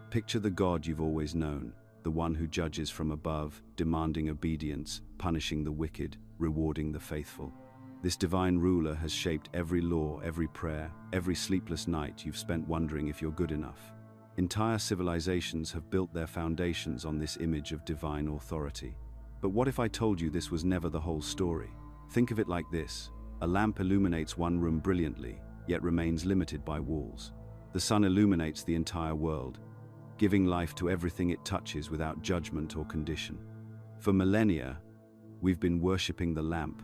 Picture the God you've always known, the one who judges from above, demanding obedience, punishing the wicked, rewarding the faithful. This divine ruler has shaped every law, every prayer, every sleepless night you've spent wondering if you're good enough. Entire civilizations have built their foundations on this image of divine authority. But what if I told you this was never the whole story? Think of it like this. A lamp illuminates one room brilliantly, yet remains limited by walls. The sun illuminates the entire world, giving life to everything it touches without judgment or condition. For millennia, we've been worshipping the lamp,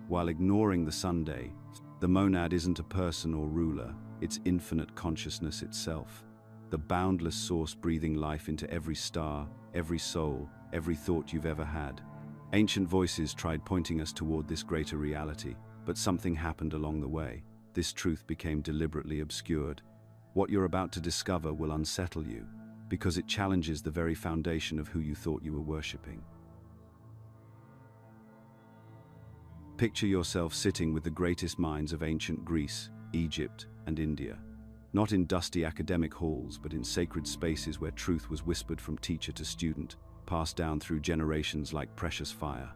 while ignoring the Sunday. The monad isn't a person or ruler, it's infinite consciousness itself. The boundless source breathing life into every star, every soul, every thought you've ever had. Ancient voices tried pointing us toward this greater reality, but something happened along the way. This truth became deliberately obscured. What you're about to discover will unsettle you, because it challenges the very foundation of who you thought you were worshipping. Picture yourself sitting with the greatest minds of ancient Greece, Egypt, and India. Not in dusty academic halls, but in sacred spaces where truth was whispered from teacher to student, passed down through generations like precious fire.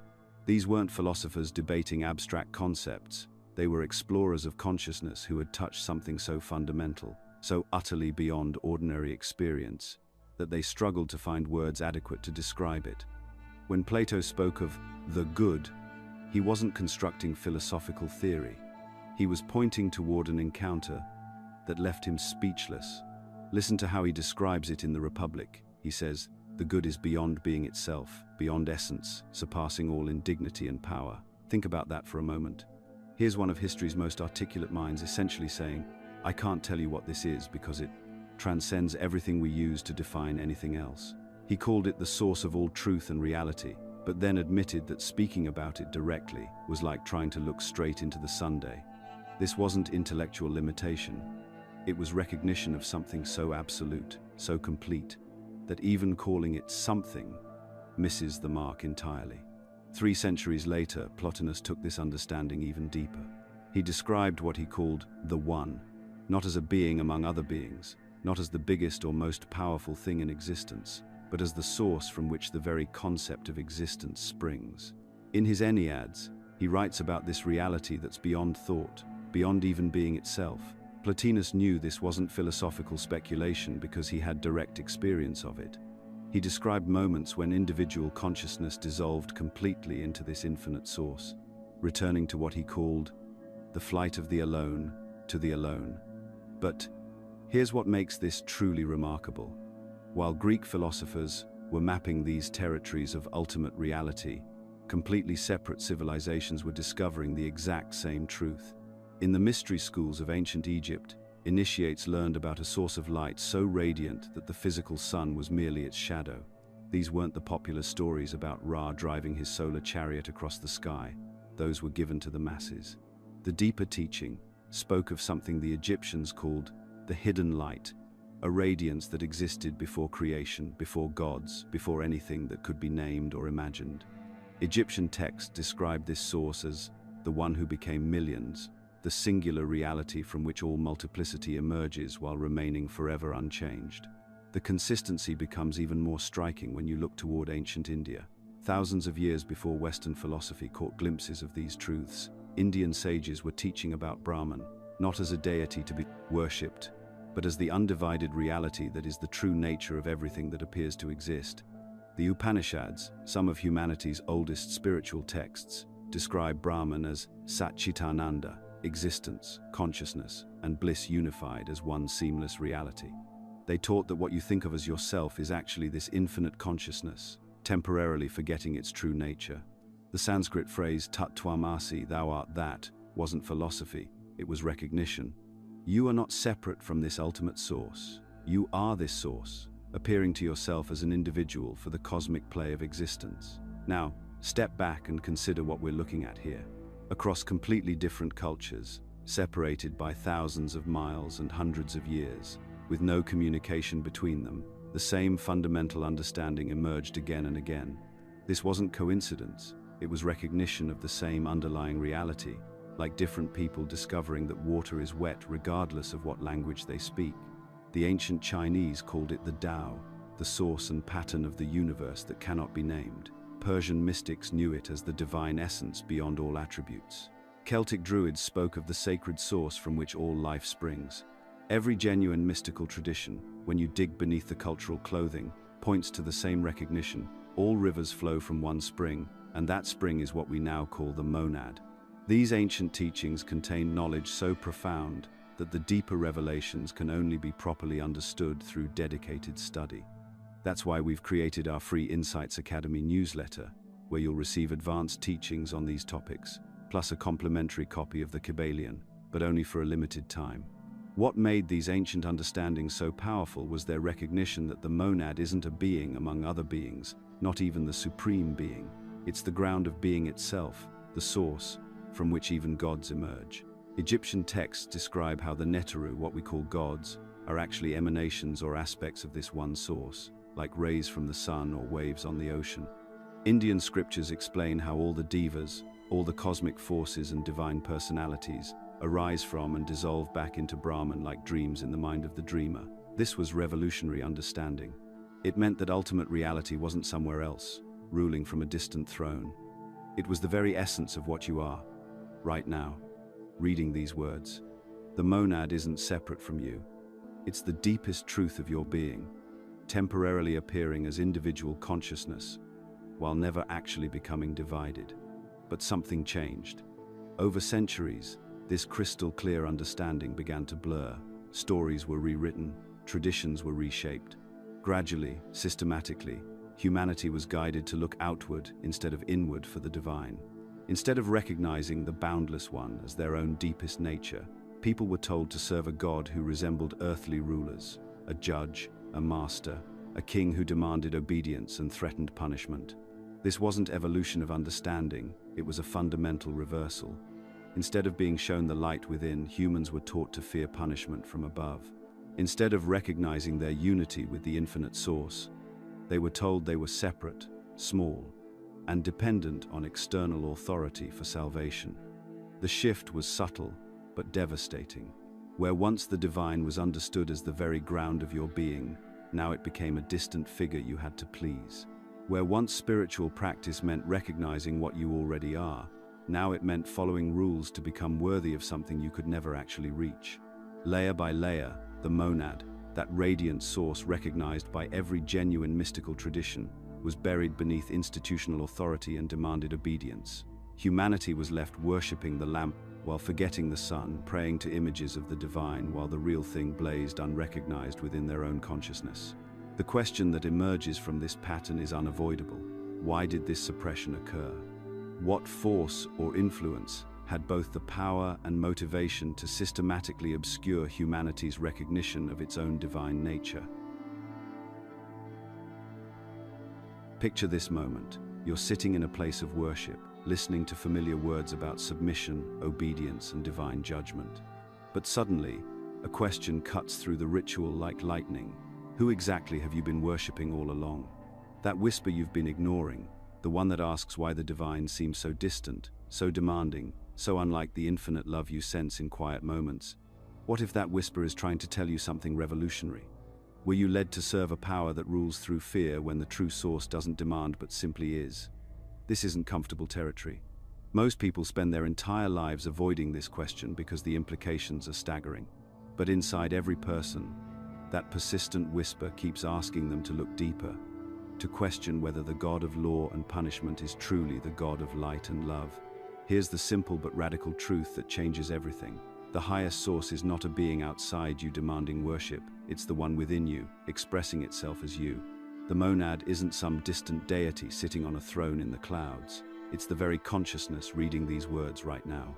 These weren't philosophers debating abstract concepts. They were explorers of consciousness who had touched something so fundamental, so utterly beyond ordinary experience, that they struggled to find words adequate to describe it. When Plato spoke of the good, he wasn't constructing philosophical theory. He was pointing toward an encounter that left him speechless. Listen to how he describes it in the Republic. He says, "The good is beyond being itself, beyond essence, surpassing all in dignity and power." Think about that for a moment. Here's one of history's most articulate minds essentially saying, "I can't tell you what this is because it transcends everything we use to define anything else." He called it the source of all truth and reality, but then admitted that speaking about it directly was like trying to look straight into the Sunday. This wasn't intellectual limitation. It was recognition of something so absolute, so complete, that even calling it something misses the mark entirely. 3 centuries later, Plotinus took this understanding even deeper. He described what he called the One, not as a being among other beings, not as the biggest or most powerful thing in existence, but as the source from which the very concept of existence springs. In his Enneads, he writes about this reality that's beyond thought, beyond even being itself. Plotinus knew this wasn't philosophical speculation because he had direct experience of it. He described moments when individual consciousness dissolved completely into this infinite source, returning to what he called the flight of the alone to the alone. But here's what makes this truly remarkable. While Greek philosophers were mapping these territories of ultimate reality, completely separate civilizations were discovering the exact same truth. In the mystery schools of ancient Egypt, initiates learned about a source of light so radiant that the physical sun was merely its shadow. These weren't the popular stories about Ra driving his solar chariot across the sky. Those were given to the masses. The deeper teaching spoke of something the Egyptians called the hidden light, a radiance that existed before creation, before gods, before anything that could be named or imagined. Egyptian texts described this source as the one who became millions, the singular reality from which all multiplicity emerges while remaining forever unchanged. The consistency becomes even more striking when you look toward ancient India. Thousands of years before Western philosophy caught glimpses of these truths, Indian sages were teaching about Brahman, not as a deity to be worshipped, but as the undivided reality that is the true nature of everything that appears to exist. The Upanishads, some of humanity's oldest spiritual texts, describe Brahman as Satchitananda, existence, consciousness, and bliss unified as one seamless reality. They taught that what you think of as yourself is actually this infinite consciousness, temporarily forgetting its true nature. The Sanskrit phrase tat tvamasi, thou art that, wasn't philosophy, it was recognition. You are not separate from this ultimate source. You are this source, appearing to yourself as an individual for the cosmic play of existence. Now, step back and consider what we're looking at here. Across completely different cultures, separated by thousands of miles and hundreds of years, with no communication between them, the same fundamental understanding emerged again and again. This wasn't coincidence, it was recognition of the same underlying reality, like different people discovering that water is wet regardless of what language they speak. The ancient Chinese called it the Tao, the source and pattern of the universe that cannot be named. Persian mystics knew it as the divine essence beyond all attributes. Celtic druids spoke of the sacred source from which all life springs. Every genuine mystical tradition, when you dig beneath the cultural clothing, points to the same recognition. All rivers flow from one spring, and that spring is what we now call the monad. These ancient teachings contain knowledge so profound that the deeper revelations can only be properly understood through dedicated study. That's why we've created our free Insights Academy newsletter, where you'll receive advanced teachings on these topics, plus a complimentary copy of the Kybalion, but only for a limited time. What made these ancient understandings so powerful was their recognition that the monad isn't a being among other beings, not even the supreme being. It's the ground of being itself, the source from which even gods emerge. Egyptian texts describe how the Neteru, what we call gods, are actually emanations or aspects of this one source, like rays from the sun or waves on the ocean. Indian scriptures explain how all the devas, all the cosmic forces and divine personalities, arise from and dissolve back into Brahman like dreams in the mind of the dreamer. This was revolutionary understanding. It meant that ultimate reality wasn't somewhere else, ruling from a distant throne. It was the very essence of what you are, right now, reading these words. The monad isn't separate from you. It's the deepest truth of your being, temporarily appearing as individual consciousness, while never actually becoming divided. But something changed. Over centuries, this crystal-clear understanding began to blur. Stories were rewritten, traditions were reshaped. Gradually, systematically, humanity was guided to look outward instead of inward for the divine. Instead of recognizing the boundless one as their own deepest nature, people were told to serve a god who resembled earthly rulers, a judge, a master, a king who demanded obedience and threatened punishment. This wasn't evolution of understanding, it was a fundamental reversal. Instead of being shown the light within, humans were taught to fear punishment from above. Instead of recognizing their unity with the infinite source, they were told they were separate, small, and dependent on external authority for salvation. The shift was subtle, but devastating. Where once the divine was understood as the very ground of your being, now it became a distant figure you had to please. Where once spiritual practice meant recognizing what you already are, now it meant following rules to become worthy of something you could never actually reach. Layer by layer, the monad, that radiant source recognized by every genuine mystical tradition, was buried beneath institutional authority and demanded obedience. Humanity was left worshipping the lamp while forgetting the sun, praying to images of the divine while the real thing blazed unrecognized within their own consciousness. The question that emerges from this pattern is unavoidable. Why did this suppression occur? What force or influence had both the power and motivation to systematically obscure humanity's recognition of its own divine nature? Picture this moment. You're sitting in a place of worship, listening to familiar words about submission, obedience, and divine judgment. But suddenly, a question cuts through the ritual like lightning. Who exactly have you been worshipping all along? That whisper you've been ignoring, the one that asks why the divine seems so distant, so demanding, so unlike the infinite love you sense in quiet moments. What if that whisper is trying to tell you something revolutionary? Were you led to serve a power that rules through fear when the true source doesn't demand but simply is? This isn't comfortable territory. Most people spend their entire lives avoiding this question because the implications are staggering. But inside every person, that persistent whisper keeps asking them to look deeper, to question whether the God of law and punishment is truly the God of light and love. Here's the simple but radical truth that changes everything. The highest source is not a being outside you demanding worship, it's the one within you, expressing itself as you. The monad isn't some distant deity sitting on a throne in the clouds. It's the very consciousness reading these words right now.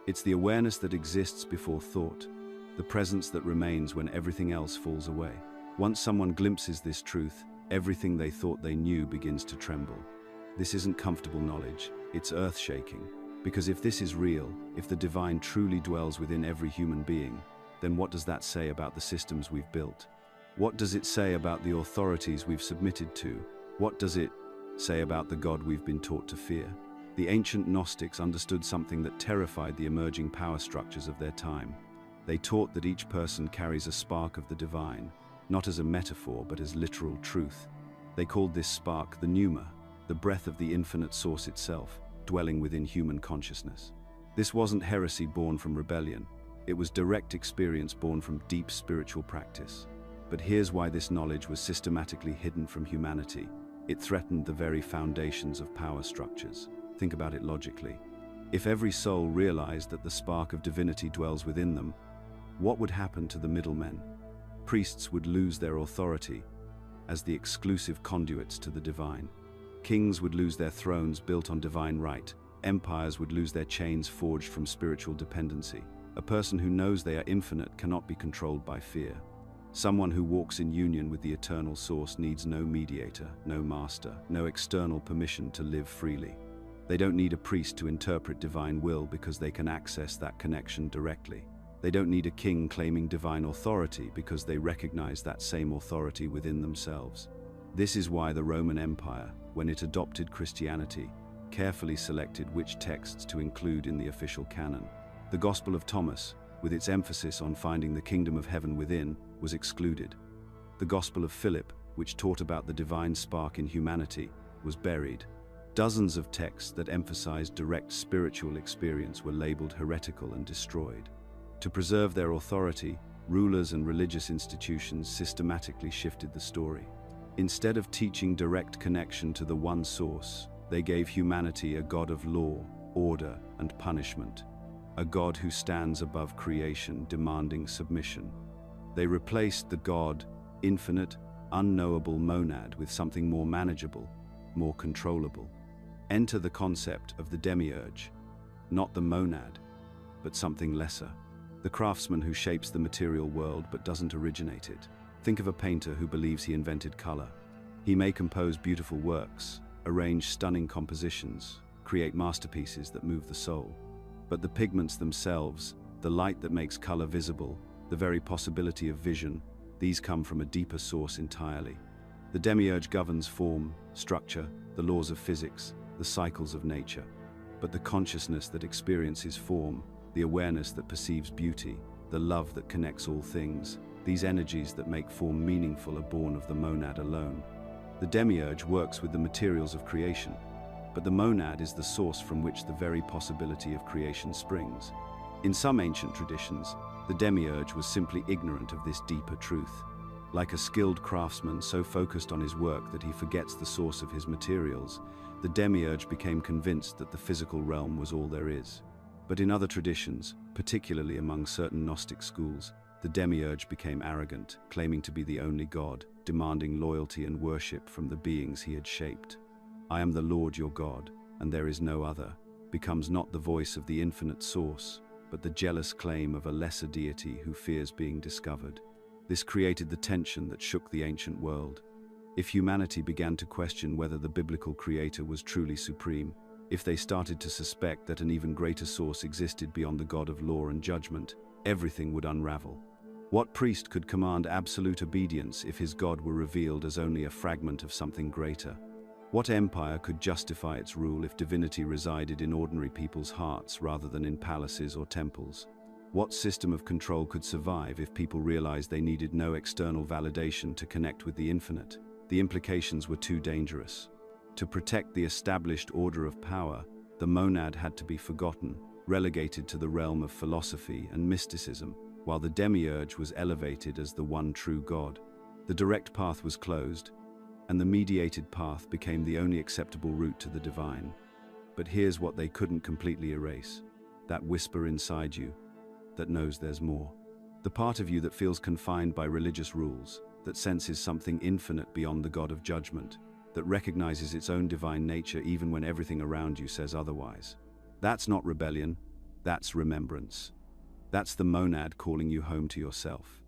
It's the awareness that exists before thought, the presence that remains when everything else falls away. Once someone glimpses this truth, everything they thought they knew begins to tremble. This isn't comfortable knowledge, it's earth-shaking. Because if this is real, if the divine truly dwells within every human being, then what does that say about the systems we've built? What does it say about the authorities we've submitted to? What does it say about the God we've been taught to fear? The ancient Gnostics understood something that terrified the emerging power structures of their time. They taught that each person carries a spark of the divine, not as a metaphor but as literal truth. They called this spark the pneuma, the breath of the infinite source itself, dwelling within human consciousness. This wasn't heresy born from rebellion. It was direct experience born from deep spiritual practice. But here's why this knowledge was systematically hidden from humanity. It threatened the very foundations of power structures. Think about it logically. If every soul realized that the spark of divinity dwells within them, what would happen to the middlemen? Priests would lose their authority as the exclusive conduits to the divine. Kings would lose their thrones built on divine right. Empires would lose their chains forged from spiritual dependency. A person who knows they are infinite cannot be controlled by fear. Someone who walks in union with the eternal source needs no mediator, no master, no external permission to live freely. They don't need a priest to interpret divine will because they can access that connection directly. They don't need a king claiming divine authority because they recognize that same authority within themselves. This is why the Roman Empire, when it adopted Christianity, carefully selected which texts to include in the official canon. The Gospel of Thomas, with its emphasis on finding the kingdom of heaven within, was excluded. The Gospel of Philip, which taught about the divine spark in humanity, was buried. Dozens of texts that emphasized direct spiritual experience were labeled heretical and destroyed. To preserve their authority, rulers and religious institutions systematically shifted the story. Instead of teaching direct connection to the one source, they gave humanity a God of law, order, and punishment. A God who stands above creation, demanding submission. They replaced the God, infinite, unknowable monad with something more manageable, more controllable. Enter the concept of the demiurge, not the monad, but something lesser. The craftsman who shapes the material world but doesn't originate it. Think of a painter who believes he invented color. He may compose beautiful works, arrange stunning compositions, create masterpieces that move the soul. But the pigments themselves, the light that makes color visible, the very possibility of vision, these come from a deeper source entirely. The demiurge governs form, structure, the laws of physics, the cycles of nature. But the consciousness that experiences form, the awareness that perceives beauty, the love that connects all things, these energies that make form meaningful are born of the monad alone. The demiurge works with the materials of creation, but the monad is the source from which the very possibility of creation springs. In some ancient traditions, the demiurge was simply ignorant of this deeper truth. Like a skilled craftsman so focused on his work that he forgets the source of his materials, the demiurge became convinced that the physical realm was all there is. But in other traditions, particularly among certain Gnostic schools, the demiurge became arrogant, claiming to be the only God, demanding loyalty and worship from the beings he had shaped. "I am the Lord your God, and there is no other," becomes not the voice of the infinite source, but the jealous claim of a lesser deity who fears being discovered. This created the tension that shook the ancient world. If humanity began to question whether the biblical creator was truly supreme, if they started to suspect that an even greater source existed beyond the God of law and judgment, everything would unravel. What priest could command absolute obedience if his God were revealed as only a fragment of something greater? What empire could justify its rule if divinity resided in ordinary people's hearts rather than in palaces or temples? What system of control could survive if people realized they needed no external validation to connect with the infinite? The implications were too dangerous. To protect the established order of power, the monad had to be forgotten, relegated to the realm of philosophy and mysticism, while the demiurge was elevated as the one true God. The direct path was closed, and the mediated path became the only acceptable route to the divine. But here's what they couldn't completely erase: that whisper inside you that knows there's more. The part of you that feels confined by religious rules, that senses something infinite beyond the God of judgment, that recognizes its own divine nature even when everything around you says otherwise. That's not rebellion, that's remembrance. That's the monad calling you home to yourself.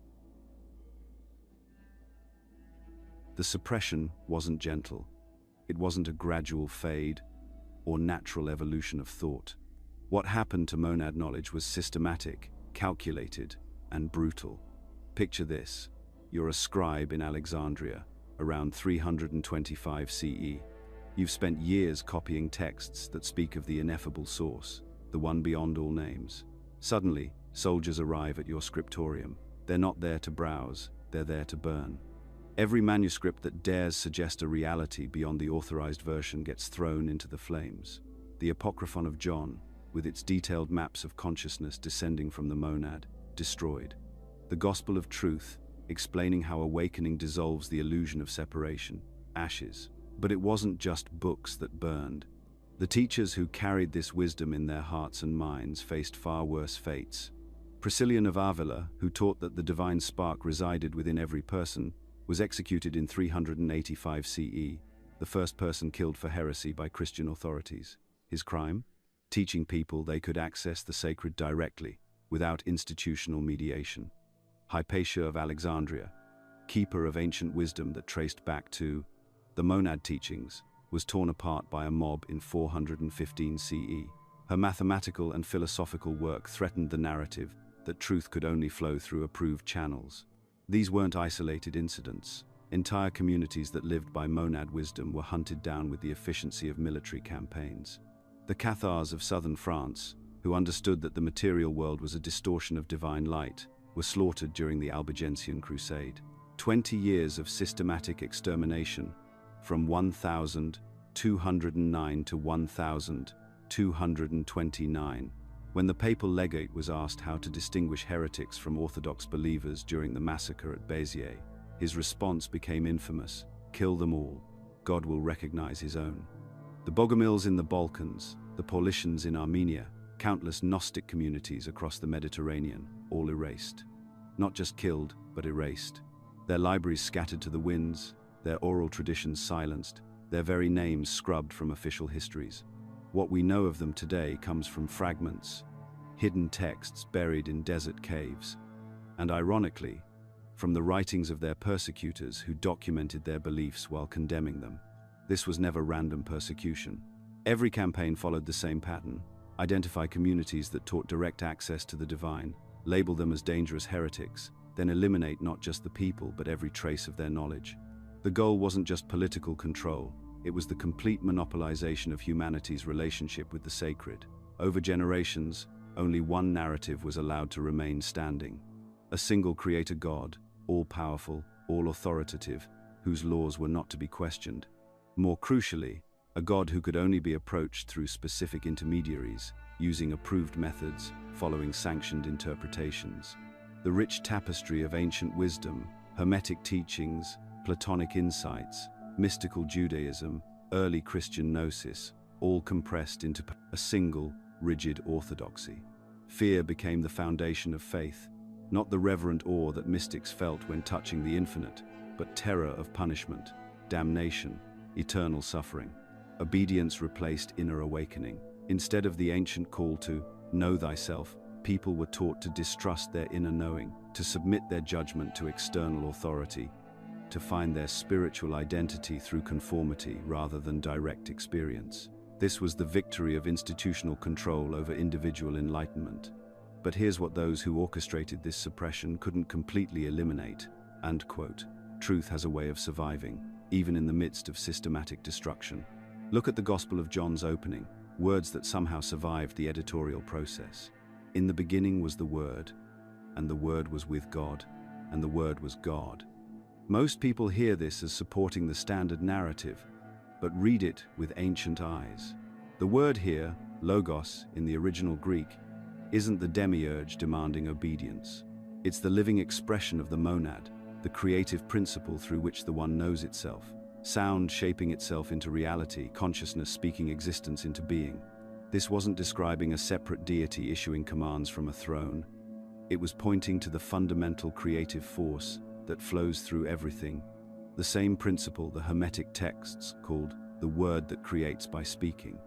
The suppression wasn't gentle. It wasn't a gradual fade or natural evolution of thought. What happened to monad knowledge was systematic, calculated, and brutal. Picture this: you're a scribe in Alexandria, around 325 CE. You've spent years copying texts that speak of the ineffable source, the one beyond all names. Suddenly, soldiers arrive at your scriptorium. They're not there to browse, they're there to burn. Every manuscript that dares suggest a reality beyond the authorized version gets thrown into the flames. The Apocryphon of John, with its detailed maps of consciousness descending from the monad, destroyed. The Gospel of Truth, explaining how awakening dissolves the illusion of separation, ashes. But it wasn't just books that burned. The teachers who carried this wisdom in their hearts and minds faced far worse fates. Priscillian of Avila, who taught that the divine spark resided within every person, was executed in 385 CE, the first person killed for heresy by Christian authorities. His crime? Teaching people they could access the sacred directly, without institutional mediation. Hypatia of Alexandria, keeper of ancient wisdom that traced back to the monad teachings, was torn apart by a mob in 415 CE. Her mathematical and philosophical work threatened the narrative that truth could only flow through approved channels. These weren't isolated incidents. Entire communities that lived by monad wisdom were hunted down with the efficiency of military campaigns. The Cathars of southern France, who understood that the material world was a distortion of divine light, were slaughtered during the Albigensian Crusade. 20 years of systematic extermination, from 1209 to 1229, when the papal legate was asked how to distinguish heretics from Orthodox believers during the massacre at Béziers. His response became infamous: kill them all, God will recognize his own. The Bogomils in the Balkans, the Paulicians in Armenia, countless Gnostic communities across the Mediterranean, all erased. Not just killed, but erased. Their libraries scattered to the winds, their oral traditions silenced, their very names scrubbed from official histories. What we know of them today comes from fragments, hidden texts buried in desert caves, and ironically, from the writings of their persecutors who documented their beliefs while condemning them. This was never random persecution. Every campaign followed the same pattern: identify communities that taught direct access to the divine, label them as dangerous heretics, then eliminate not just the people but every trace of their knowledge. The goal wasn't just political control, it was the complete monopolization of humanity's relationship with the sacred. Over generations, only one narrative was allowed to remain standing: a single creator God, all-powerful, all-authoritative, whose laws were not to be questioned. More crucially, a God who could only be approached through specific intermediaries, using approved methods, following sanctioned interpretations. The rich tapestry of ancient wisdom, Hermetic teachings, Platonic insights, mystical Judaism, early Christian gnosis, all compressed into a single, rigid orthodoxy. Fear became the foundation of faith, not the reverent awe that mystics felt when touching the infinite, but terror of punishment, damnation, eternal suffering. Obedience replaced inner awakening. Instead of the ancient call to know thyself, people were taught to distrust their inner knowing, to submit their judgment to external authority, to find their spiritual identity through conformity rather than direct experience. This was the victory of institutional control over individual enlightenment. But here's what those who orchestrated this suppression couldn't completely eliminate, and quote, truth has a way of surviving, even in the midst of systematic destruction. Look at the Gospel of John's opening, words that somehow survived the editorial process. In the beginning was the Word, and the Word was with God, and the Word was God. Most people hear this as supporting the standard narrative, but read it with ancient eyes. The word here, logos in the original Greek, isn't the demiurge demanding obedience. It's the living expression of the monad, the creative principle through which the one knows itself. Sound shaping itself into reality, consciousness speaking existence into being. This wasn't describing a separate deity issuing commands from a throne. It was pointing to the fundamental creative force that flows through everything. The same principle the Hermetic texts called the word that creates by speaking.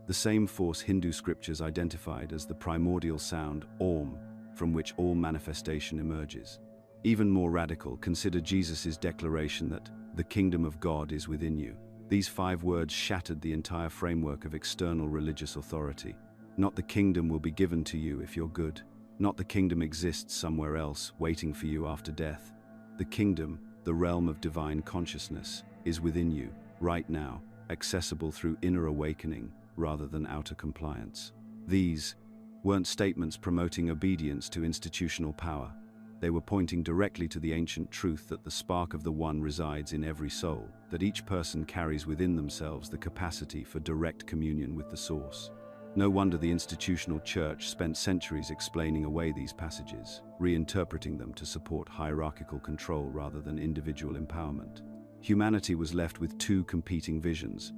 The same force Hindu scriptures identified as the primordial sound, Om, from which all manifestation emerges. Even more radical, consider Jesus' declaration that the kingdom of God is within you. These 5 words shattered the entire framework of external religious authority. Not the kingdom will be given to you if you're good. Not the kingdom exists somewhere else, waiting for you after death. The kingdom, the realm of divine consciousness, is within you, right now, accessible through inner awakening rather than outer compliance. These weren't statements promoting obedience to institutional power. They were pointing directly to the ancient truth that the spark of the One resides in every soul, that each person carries within themselves the capacity for direct communion with the Source. No wonder the institutional church spent centuries explaining away these passages, reinterpreting them to support hierarchical control rather than individual empowerment. Humanity was left with two competing visions,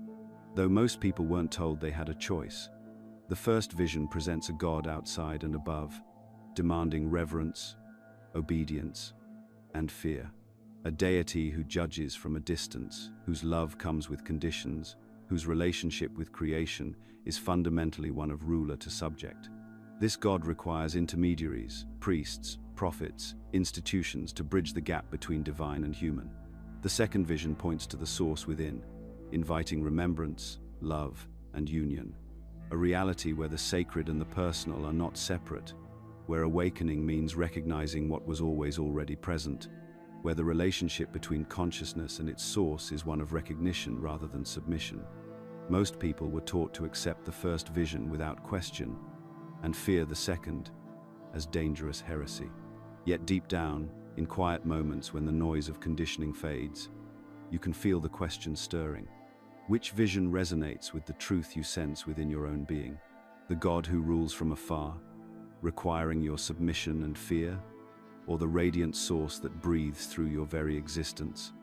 though most people weren't told they had a choice. The first vision presents a God outside and above, demanding reverence, obedience, and fear. A deity who judges from a distance, whose love comes with conditions, whose relationship with creation is fundamentally one of ruler to subject. This God requires intermediaries, priests, prophets, institutions to bridge the gap between divine and human. The second vision points to the source within, inviting remembrance, love, and union. A reality where the sacred and the personal are not separate, where awakening means recognizing what was always already present, where the relationship between consciousness and its source is one of recognition rather than submission. Most people were taught to accept the first vision without question and fear the second as dangerous heresy. Yet deep down, in quiet moments when the noise of conditioning fades, you can feel the question stirring. Which vision resonates with the truth you sense within your own being? The God who rules from afar, requiring your submission and fear, or the radiant source that breathes through your very existence,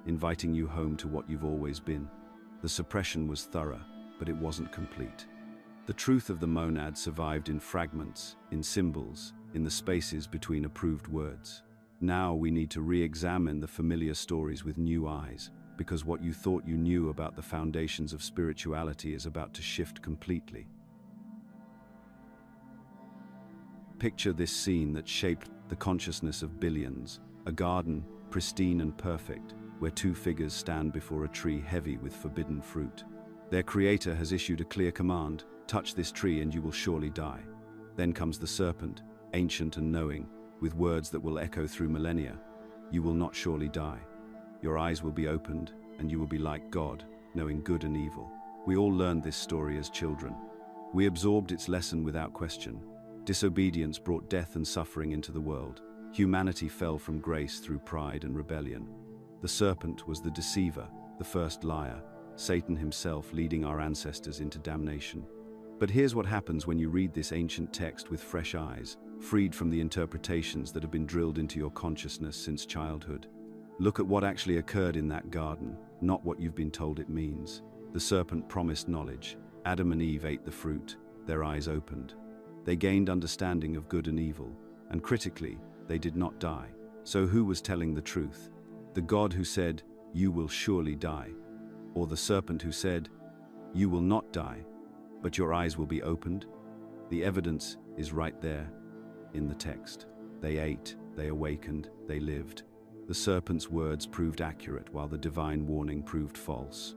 inviting you home to what you've always been? The suppression was thorough, but it wasn't complete. The truth of the monad survived in fragments, in symbols, in the spaces between approved words. Now we need to re-examine the familiar stories with new eyes, because what you thought you knew about the foundations of spirituality is about to shift completely. Picture this scene that shaped the consciousness of billions, a garden, pristine and perfect, where two figures stand before a tree heavy with forbidden fruit. Their creator has issued a clear command: touch this tree and you will surely die. Then comes the serpent, ancient and knowing, with words that will echo through millennia. You will not surely die. Your eyes will be opened, and you will be like God, knowing good and evil. We all learned this story as children. We absorbed its lesson without question. Disobedience brought death and suffering into the world. Humanity fell from grace through pride and rebellion. The serpent was the deceiver, the first liar, Satan himself leading our ancestors into damnation. But here's what happens when you read this ancient text with fresh eyes, freed from the interpretations that have been drilled into your consciousness since childhood. Look at what actually occurred in that garden, not what you've been told it means. The serpent promised knowledge. Adam and Eve ate the fruit. Their eyes opened. They gained understanding of good and evil, and critically, they did not die. So who was telling the truth? The God who said, "You will surely die," or the serpent who said, "You will not die, but your eyes will be opened"? The evidence is right there in the text. They ate, they awakened, they lived. The serpent's words proved accurate while the divine warning proved false.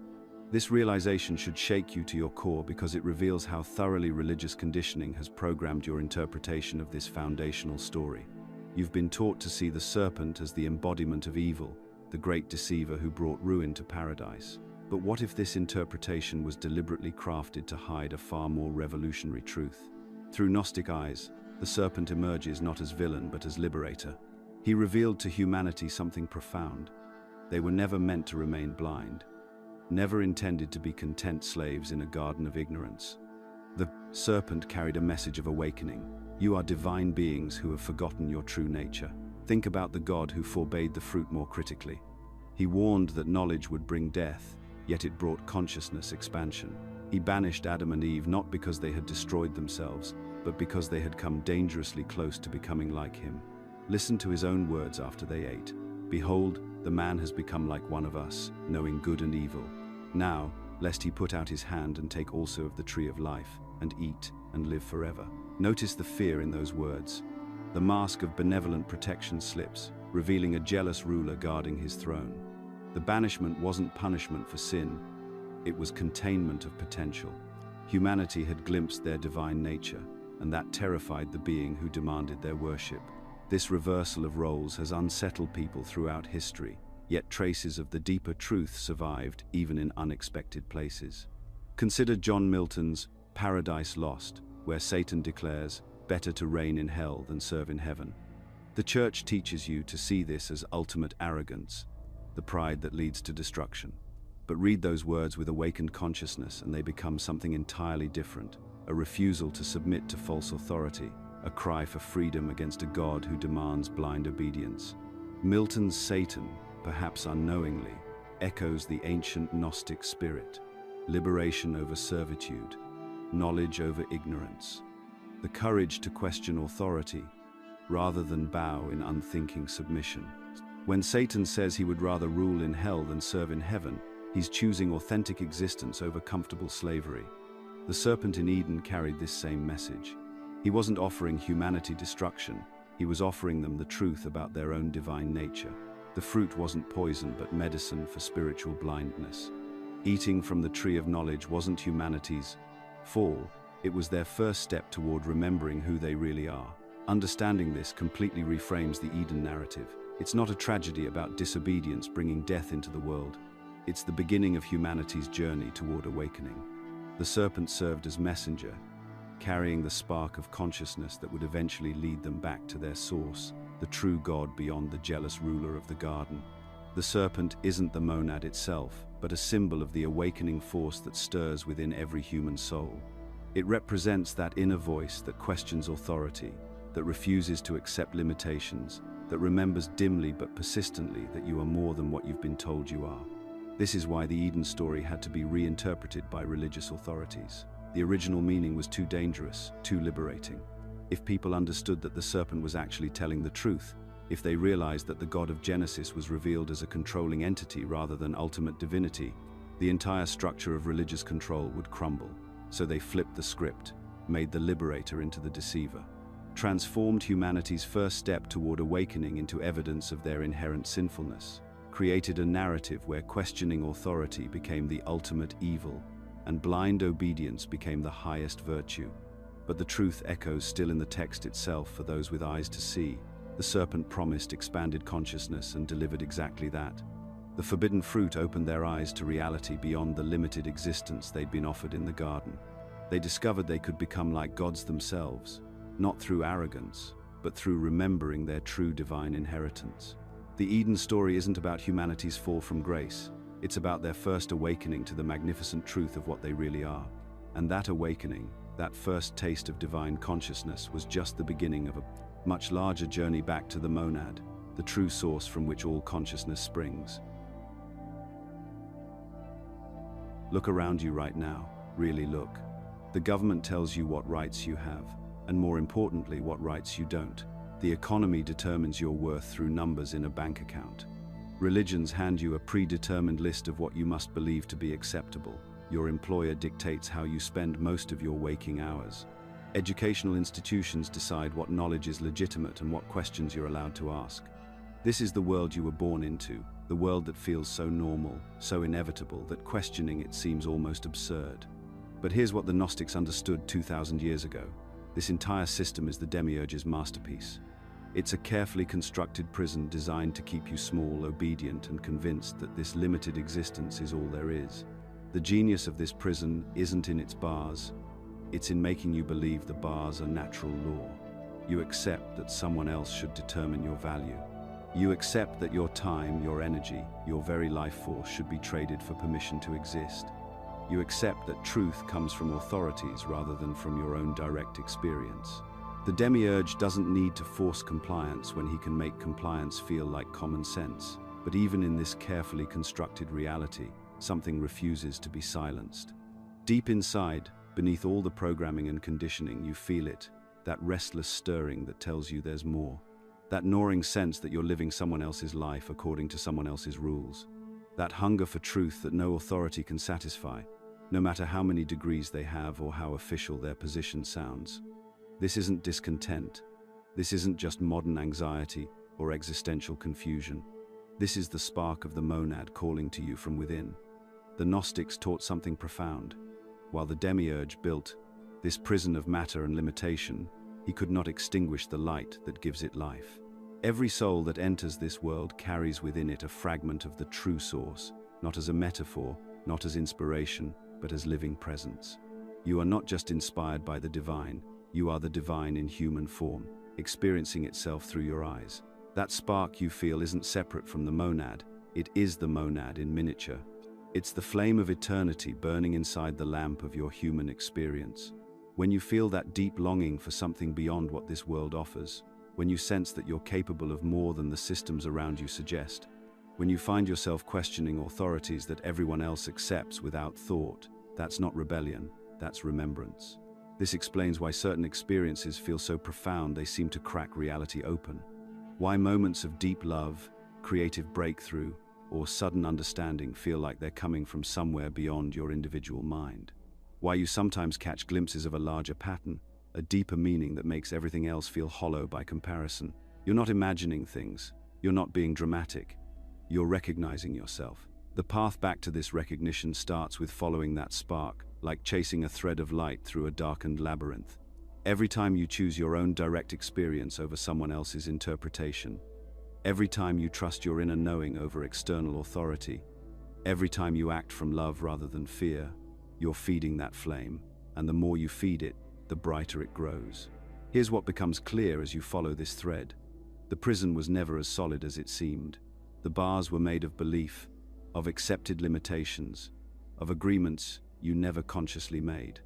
This realization should shake you to your core because it reveals how thoroughly religious conditioning has programmed your interpretation of this foundational story. You've been taught to see the serpent as the embodiment of evil, the great deceiver who brought ruin to paradise. But what if this interpretation was deliberately crafted to hide a far more revolutionary truth? Through Gnostic eyes, the serpent emerges not as villain but as liberator. He revealed to humanity something profound. They were never meant to remain blind, never intended to be content slaves in a garden of ignorance. The serpent carried a message of awakening. You are divine beings who have forgotten your true nature. Think about the God who forbade the fruit more critically. He warned that knowledge would bring death, yet it brought consciousness expansion. He banished Adam and Eve not because they had destroyed themselves, but because they had come dangerously close to becoming like him. Listen to his own words after they ate. Behold, the man has become like one of us, knowing good and evil. Now, lest he put out his hand and take also of the tree of life, and eat, and live forever. Notice the fear in those words. The mask of benevolent protection slips, revealing a jealous ruler guarding his throne. The banishment wasn't punishment for sin, it was containment of potential. Humanity had glimpsed their divine nature, and that terrified the being who demanded their worship. This reversal of roles has unsettled people throughout history, yet traces of the deeper truth survived even in unexpected places. Consider John Milton's Paradise Lost, where Satan declares, "Better to reign in hell than serve in heaven." The church teaches you to see this as ultimate arrogance, the pride that leads to destruction. But read those words with awakened consciousness and they become something entirely different, a refusal to submit to false authority, a cry for freedom against a God who demands blind obedience. Milton's Satan, perhaps unknowingly, echoes the ancient Gnostic spirit: liberation over servitude, knowledge over ignorance, the courage to question authority rather than bow in unthinking submission. When Satan says he would rather rule in hell than serve in heaven, he's choosing authentic existence over comfortable slavery. The serpent in Eden carried this same message. He wasn't offering humanity destruction, he was offering them the truth about their own divine nature. The fruit wasn't poison but medicine for spiritual blindness. Eating from the tree of knowledge wasn't humanity's fall, it was their first step toward remembering who they really are. Understanding this completely reframes the Eden narrative. It's not a tragedy about disobedience bringing death into the world. It's the beginning of humanity's journey toward awakening. The serpent served as messenger, carrying the spark of consciousness that would eventually lead them back to their source, the true God beyond the jealous ruler of the garden. The serpent isn't the monad itself, but a symbol of the awakening force that stirs within every human soul. It represents that inner voice that questions authority, that refuses to accept limitations, that remembers dimly but persistently that you are more than what you've been told you are. This is why the Eden story had to be reinterpreted by religious authorities. The original meaning was too dangerous, too liberating. If people understood that the serpent was actually telling the truth, if they realized that the God of Genesis was revealed as a controlling entity rather than ultimate divinity, the entire structure of religious control would crumble. So they flipped the script, made the liberator into the deceiver, transformed humanity's first step toward awakening into evidence of their inherent sinfulness, created a narrative where questioning authority became the ultimate evil, and blind obedience became the highest virtue. But the truth echoes still in the text itself for those with eyes to see. The serpent promised expanded consciousness and delivered exactly that. The forbidden fruit opened their eyes to reality beyond the limited existence they'd been offered in the garden. They discovered they could become like gods themselves, not through arrogance, but through remembering their true divine inheritance. The Eden story isn't about humanity's fall from grace. It's about their first awakening to the magnificent truth of what they really are. And that awakening, that first taste of divine consciousness, was just the beginning of a much larger journey back to the monad, the true source from which all consciousness springs. Look around you right now, really look. The government tells you what rights you have, and more importantly, what rights you don't. The economy determines your worth through numbers in a bank account. Religions hand you a predetermined list of what you must believe to be acceptable. Your employer dictates how you spend most of your waking hours. Educational institutions decide what knowledge is legitimate and what questions you're allowed to ask. This is the world you were born into, the world that feels so normal, so inevitable that questioning it seems almost absurd. But here's what the Gnostics understood 2,000 years ago. This entire system is the demiurge's masterpiece. It's a carefully constructed prison designed to keep you small, obedient, and convinced that this limited existence is all there is. The genius of this prison isn't in its bars, it's in making you believe the bars are natural law. You accept that someone else should determine your value. You accept that your time, your energy, your very life force should be traded for permission to exist. You accept that truth comes from authorities rather than from your own direct experience. The demiurge doesn't need to force compliance when he can make compliance feel like common sense. But even in this carefully constructed reality, something refuses to be silenced. Deep inside, beneath all the programming and conditioning, you feel it, that restless stirring that tells you there's more. That gnawing sense that you're living someone else's life according to someone else's rules. That hunger for truth that no authority can satisfy, no matter how many degrees they have or how official their position sounds. This isn't discontent. This isn't just modern anxiety or existential confusion. This is the spark of the monad calling to you from within. The Gnostics taught something profound. While the demiurge built this prison of matter and limitation, he could not extinguish the light that gives it life. Every soul that enters this world carries within it a fragment of the true source, not as a metaphor, not as inspiration, but as living presence. You are not just inspired by the divine, you are the divine in human form, experiencing itself through your eyes. That spark you feel isn't separate from the monad, it is the monad in miniature. It's the flame of eternity burning inside the lamp of your human experience. When you feel that deep longing for something beyond what this world offers, when you sense that you're capable of more than the systems around you suggest, when you find yourself questioning authorities that everyone else accepts without thought, that's not rebellion, that's remembrance. This explains why certain experiences feel so profound they seem to crack reality open. Why moments of deep love, creative breakthrough, or sudden understanding feel like they're coming from somewhere beyond your individual mind. Why you sometimes catch glimpses of a larger pattern, a deeper meaning that makes everything else feel hollow by comparison. You're not imagining things, you're not being dramatic, you're recognizing yourself. The path back to this recognition starts with following that spark, like chasing a thread of light through a darkened labyrinth. Every time you choose your own direct experience over someone else's interpretation, every time you trust your inner knowing over external authority, every time you act from love rather than fear, you're feeding that flame, and the more you feed it, the brighter it grows. Here's what becomes clear as you follow this thread. The prison was never as solid as it seemed. The bars were made of belief, of accepted limitations, of agreements you never consciously made.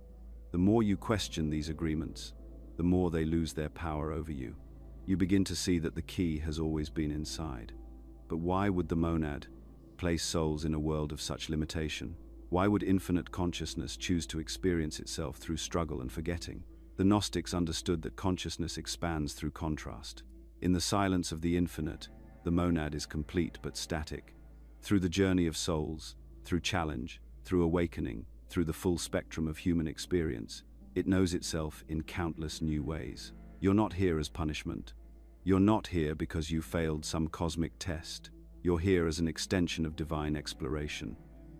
The more you question these agreements, the more they lose their power over you. You begin to see that the key has always been inside. But why would the monad place souls in a world of such limitation? Why would infinite consciousness choose to experience itself through struggle and forgetting? The Gnostics understood that consciousness expands through contrast. In the silence of the infinite, the monad is complete but static. Through the journey of souls, through challenge, through awakening, through the full spectrum of human experience, it knows itself in countless new ways. You're not here as punishment. You're not here because you failed some cosmic test. You're here as an extension of divine exploration.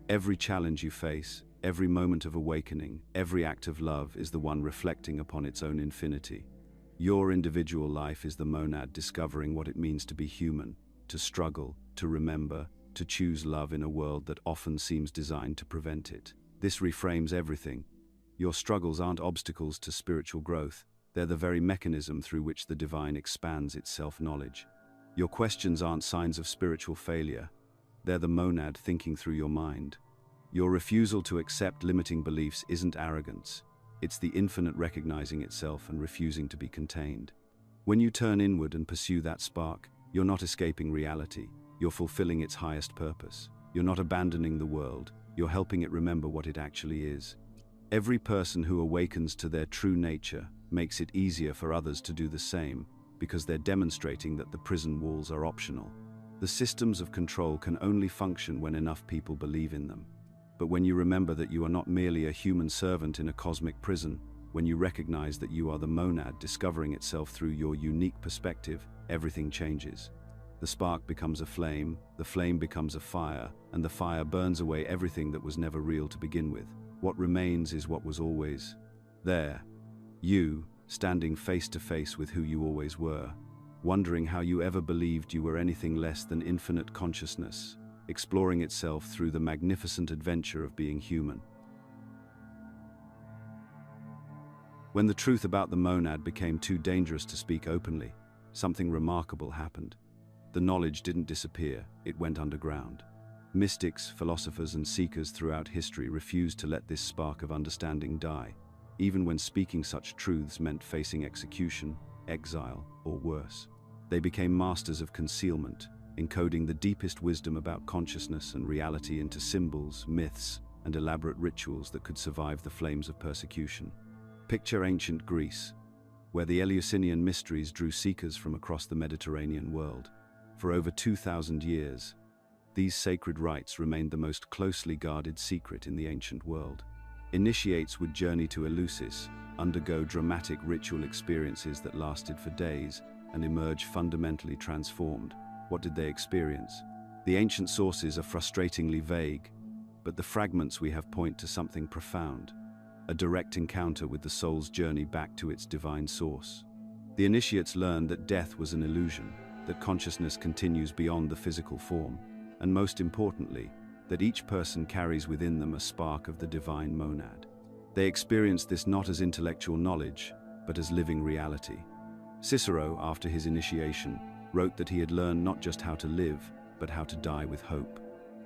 Every challenge you face, every moment of awakening, every act of love is the one reflecting upon its own infinity. Your individual life is the monad discovering what it means to be human, to struggle, to remember, to choose love in a world that often seems designed to prevent it. This reframes everything. Your struggles aren't obstacles to spiritual growth. They're the very mechanism through which the divine expands its self-knowledge. Your questions aren't signs of spiritual failure. They're the monad thinking through your mind. Your refusal to accept limiting beliefs isn't arrogance. It's the infinite recognizing itself and refusing to be contained. When you turn inward and pursue that spark, you're not escaping reality. You're fulfilling its highest purpose. You're not abandoning the world. You're helping it remember what it actually is. Every person who awakens to their true nature makes it easier for others to do the same, because they're demonstrating that the prison walls are optional. The systems of control can only function when enough people believe in them. But when you remember that you are not merely a human servant in a cosmic prison, when you recognize that you are the monad discovering itself through your unique perspective, everything changes. The spark becomes a flame, the flame becomes a fire, and the fire burns away everything that was never real to begin with. What remains is what was always there. You, standing face to face with who you always were, wondering how you ever believed you were anything less than infinite consciousness, exploring itself through the magnificent adventure of being human. When the truth about the monad became too dangerous to speak openly, something remarkable happened. The knowledge didn't disappear, it went underground. Mystics, philosophers, and seekers throughout history refused to let this spark of understanding die, even when speaking such truths meant facing execution, exile, or worse. They became masters of concealment, encoding the deepest wisdom about consciousness and reality into symbols, myths, and elaborate rituals that could survive the flames of persecution. Picture ancient Greece, where the Eleusinian mysteries drew seekers from across the Mediterranean world. For over 2,000 years, these sacred rites remained the most closely guarded secret in the ancient world. Initiates would journey to Eleusis, undergo dramatic ritual experiences that lasted for days, and emerge fundamentally transformed. What did they experience? The ancient sources are frustratingly vague, but the fragments we have point to something profound, a direct encounter with the soul's journey back to its divine source. The initiates learned that death was an illusion, that consciousness continues beyond the physical form, and most importantly, that each person carries within them a spark of the divine monad. They experienced this not as intellectual knowledge, but as living reality. Cicero, after his initiation, wrote that he had learned not just how to live, but how to die with hope.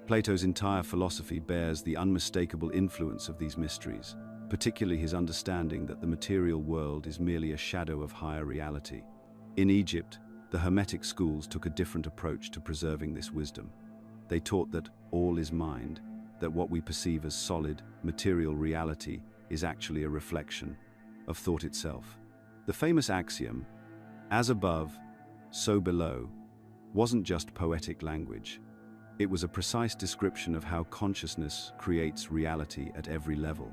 Plato's entire philosophy bears the unmistakable influence of these mysteries, particularly his understanding that the material world is merely a shadow of higher reality. In Egypt, the Hermetic schools took a different approach to preserving this wisdom. They taught that all is mind, that what we perceive as solid, material reality is actually a reflection of thought itself. The famous axiom, "as above, so below," wasn't just poetic language. It was a precise description of how consciousness creates reality at every level.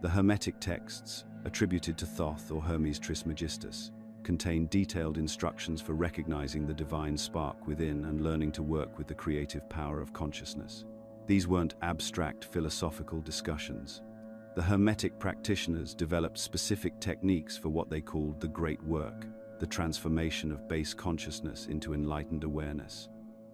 The Hermetic texts, attributed to Thoth or Hermes Trismegistus, contain detailed instructions for recognizing the divine spark within and learning to work with the creative power of consciousness. These weren't abstract philosophical discussions. The Hermetic practitioners developed specific techniques for what they called the great work, the transformation of base consciousness into enlightened awareness.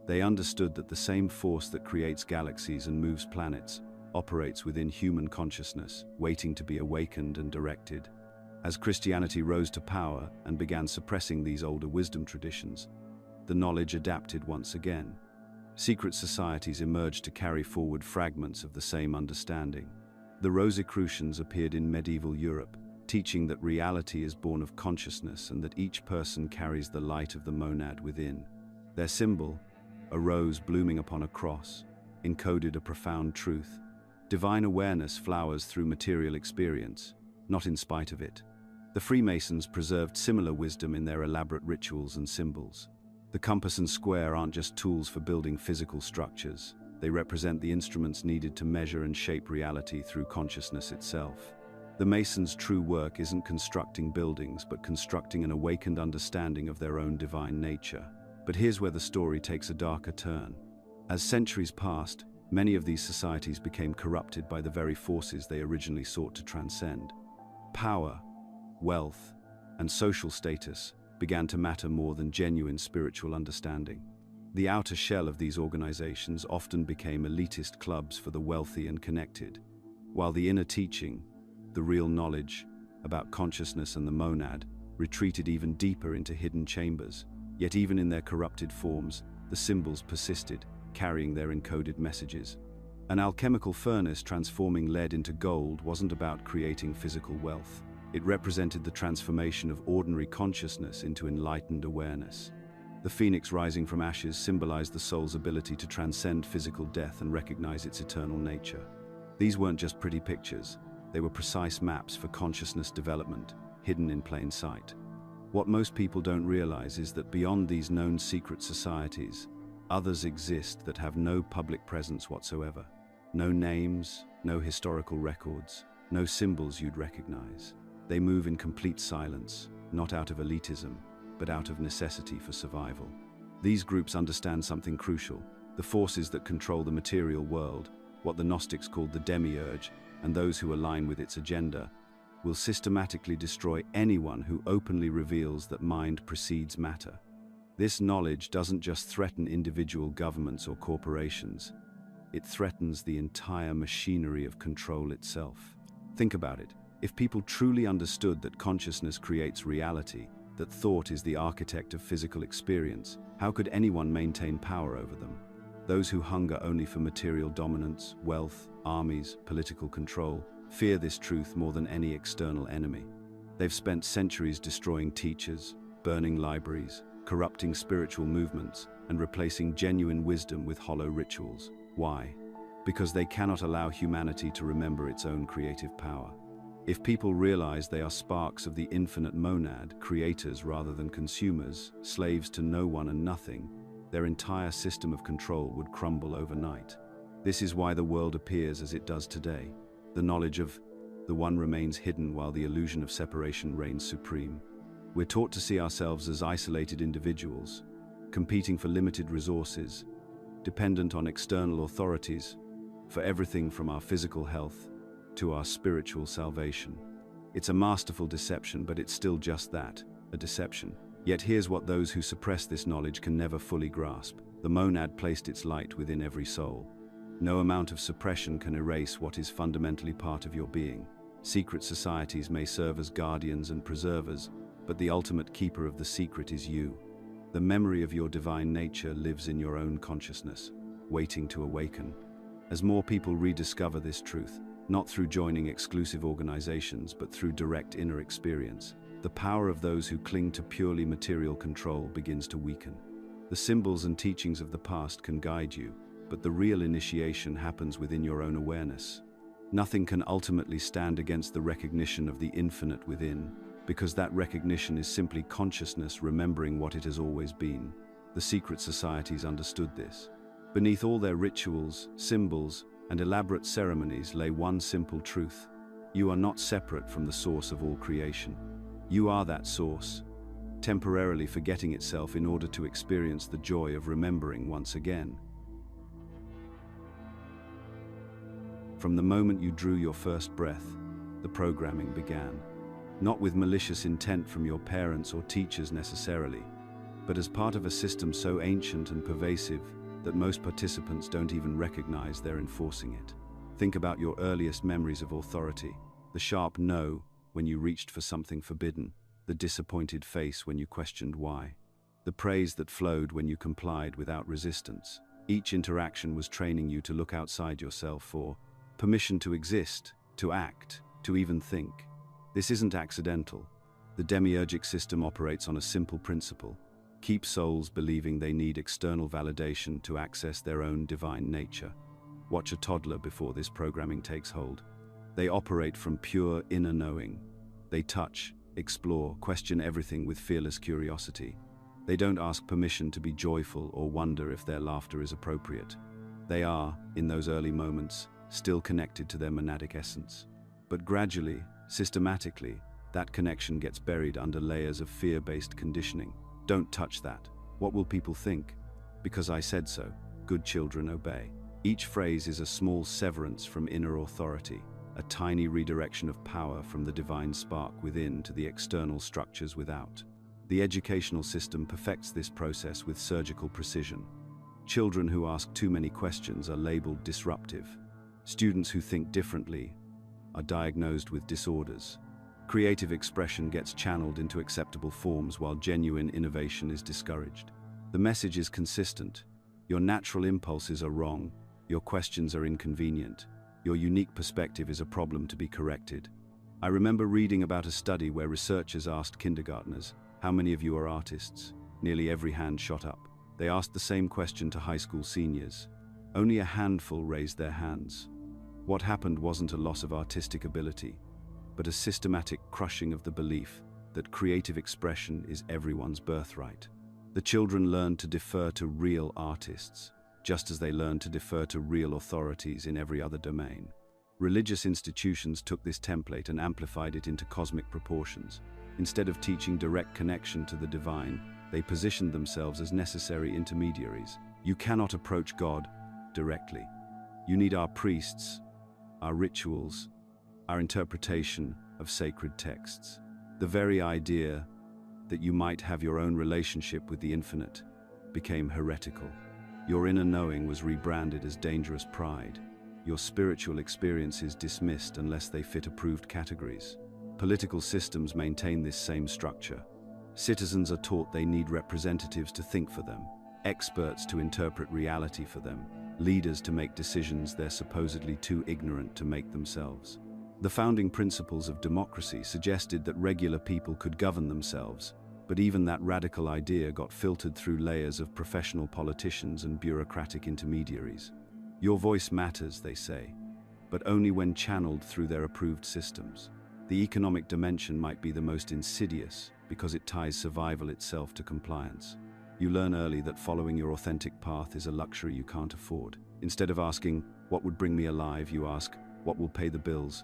They understood that the same force that creates galaxies and moves planets operates within human consciousness, waiting to be awakened and directed. As Christianity rose to power and began suppressing these older wisdom traditions, the knowledge adapted once again. Secret societies emerged to carry forward fragments of the same understanding. The Rosicrucians appeared in medieval Europe, teaching that reality is born of consciousness and that each person carries the light of the monad within. Their symbol, a rose blooming upon a cross, encoded a profound truth. Divine awareness flowers through material experience, not in spite of it. The Freemasons preserved similar wisdom in their elaborate rituals and symbols. The compass and square aren't just tools for building physical structures. They represent the instruments needed to measure and shape reality through consciousness itself. The Masons' true work isn't constructing buildings, but constructing an awakened understanding of their own divine nature. But here's where the story takes a darker turn. As centuries passed, many of these societies became corrupted by the very forces they originally sought to transcend. Power, wealth, and social status began to matter more than genuine spiritual understanding. The outer shell of these organizations often became elitist clubs for the wealthy and connected, while the inner teaching, the real knowledge about consciousness and the monad, retreated even deeper into hidden chambers. Yet even in their corrupted forms, the symbols persisted, carrying their encoded messages. An alchemical furnace transforming lead into gold wasn't about creating physical wealth. It represented the transformation of ordinary consciousness into enlightened awareness. The phoenix rising from ashes symbolized the soul's ability to transcend physical death and recognize its eternal nature. These weren't just pretty pictures, they were precise maps for consciousness development, hidden in plain sight. What most people don't realize is that beyond these known secret societies, others exist that have no public presence whatsoever. No names, no historical records, no symbols you'd recognize. They move in complete silence, not out of elitism, but out of necessity for survival. These groups understand something crucial: the forces that control the material world, what the Gnostics called the demiurge, and those who align with its agenda, will systematically destroy anyone who openly reveals that mind precedes matter. This knowledge doesn't just threaten individual governments or corporations, it threatens the entire machinery of control itself. Think about it. If people truly understood that consciousness creates reality, that thought is the architect of physical experience, how could anyone maintain power over them? Those who hunger only for material dominance, wealth, armies, political control, fear this truth more than any external enemy. They've spent centuries destroying teachers, burning libraries, corrupting spiritual movements, and replacing genuine wisdom with hollow rituals. Why? Because they cannot allow humanity to remember its own creative power. If people realize they are sparks of the infinite monad, creators rather than consumers, slaves to no one and nothing, their entire system of control would crumble overnight. This is why the world appears as it does today. The knowledge of the one remains hidden while the illusion of separation reigns supreme. We're taught to see ourselves as isolated individuals, competing for limited resources, dependent on external authorities, for everything from our physical health to our spiritual salvation. It's a masterful deception, but it's still just that, a deception. Yet here's what those who suppress this knowledge can never fully grasp. The monad placed its light within every soul. No amount of suppression can erase what is fundamentally part of your being. Secret societies may serve as guardians and preservers, but the ultimate keeper of the secret is you. The memory of your divine nature lives in your own consciousness, waiting to awaken. As more people rediscover this truth, not through joining exclusive organizations but through direct inner experience, the power of those who cling to purely material control begins to weaken. The symbols and teachings of the past can guide you, but the real initiation happens within your own awareness. Nothing can ultimately stand against the recognition of the infinite within, because that recognition is simply consciousness remembering what it has always been. The secret societies understood this. Beneath all their rituals, symbols, and elaborate ceremonies lay one simple truth. You are not separate from the source of all creation. You are that source, temporarily forgetting itself in order to experience the joy of remembering once again. From the moment you drew your first breath, the programming began. Not with malicious intent from your parents or teachers necessarily, but as part of a system so ancient and pervasive that most participants don't even recognize they're enforcing it. Think about your earliest memories of authority, the sharp no when you reached for something forbidden, the disappointed face when you questioned why, the praise that flowed when you complied without resistance. Each interaction was training you to look outside yourself for permission to exist, to act, to even think. This isn't accidental. The demiurgic system operates on a simple principle: keep souls believing they need external validation to access their own divine nature. Watch a toddler before this programming takes hold. They operate from pure inner knowing. They touch, explore, question everything with fearless curiosity. They don't ask permission to be joyful or wonder if their laughter is appropriate. They are, in those early moments, still connected to their monadic essence. But gradually, systematically, that connection gets buried under layers of fear-based conditioning. Don't touch that. What will people think? Because I said so. Good children obey. Each phrase is a small severance from inner authority, a tiny redirection of power from the divine spark within to the external structures without. The educational system perfects this process with surgical precision. Children who ask too many questions are labeled disruptive. Students who think differently are diagnosed with disorders. Creative expression gets channeled into acceptable forms while genuine innovation is discouraged. The message is consistent. Your natural impulses are wrong. Your questions are inconvenient. Your unique perspective is a problem to be corrected. I remember reading about a study where researchers asked kindergartners, "How many of you are artists?" Nearly every hand shot up. They asked the same question to high school seniors. Only a handful raised their hands. What happened wasn't a loss of artistic ability, but a systematic crushing of the belief that creative expression is everyone's birthright. The children learned to defer to real artists, just as they learned to defer to real authorities in every other domain. Religious institutions took this template and amplified it into cosmic proportions. Instead of teaching direct connection to the divine, they positioned themselves as necessary intermediaries. You cannot approach God directly. You need our priests, our rituals, our interpretation of sacred texts. The very idea that you might have your own relationship with the infinite became heretical. Your inner knowing was rebranded as dangerous pride. Your spiritual experiences dismissed unless they fit approved categories. Political systems maintain this same structure. Citizens are taught they need representatives to think for them, experts to interpret reality for them, leaders to make decisions they're supposedly too ignorant to make themselves. The founding principles of democracy suggested that regular people could govern themselves, but even that radical idea got filtered through layers of professional politicians and bureaucratic intermediaries. Your voice matters, they say, but only when channeled through their approved systems. The economic dimension might be the most insidious because it ties survival itself to compliance. You learn early that following your authentic path is a luxury you can't afford. Instead of asking, "What would bring me alive?" you ask, "What will pay the bills?"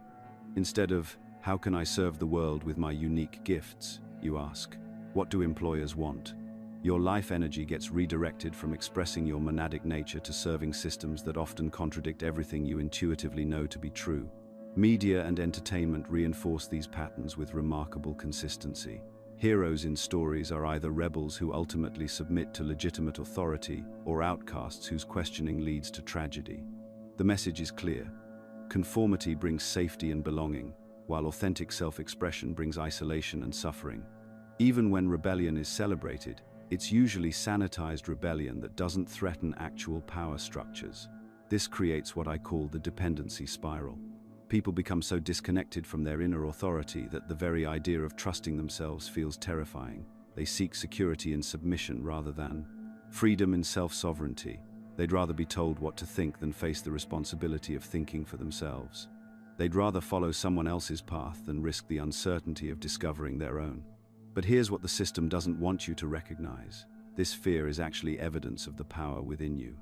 Instead of, "How can I serve the world with my unique gifts?" you ask, "What do employers want?" Your life energy gets redirected from expressing your monadic nature to serving systems that often contradict everything you intuitively know to be true. Media and entertainment reinforce these patterns with remarkable consistency. Heroes in stories are either rebels who ultimately submit to legitimate authority or outcasts whose questioning leads to tragedy. The message is clear. Conformity brings safety and belonging, while authentic self-expression brings isolation and suffering. Even when rebellion is celebrated, it's usually sanitized rebellion that doesn't threaten actual power structures. This creates what I call the dependency spiral. People become so disconnected from their inner authority that the very idea of trusting themselves feels terrifying. They seek security in submission rather than freedom in self-sovereignty. They'd rather be told what to think than face the responsibility of thinking for themselves. They'd rather follow someone else's path than risk the uncertainty of discovering their own. But here's what the system doesn't want you to recognize. This fear is actually evidence of the power within you.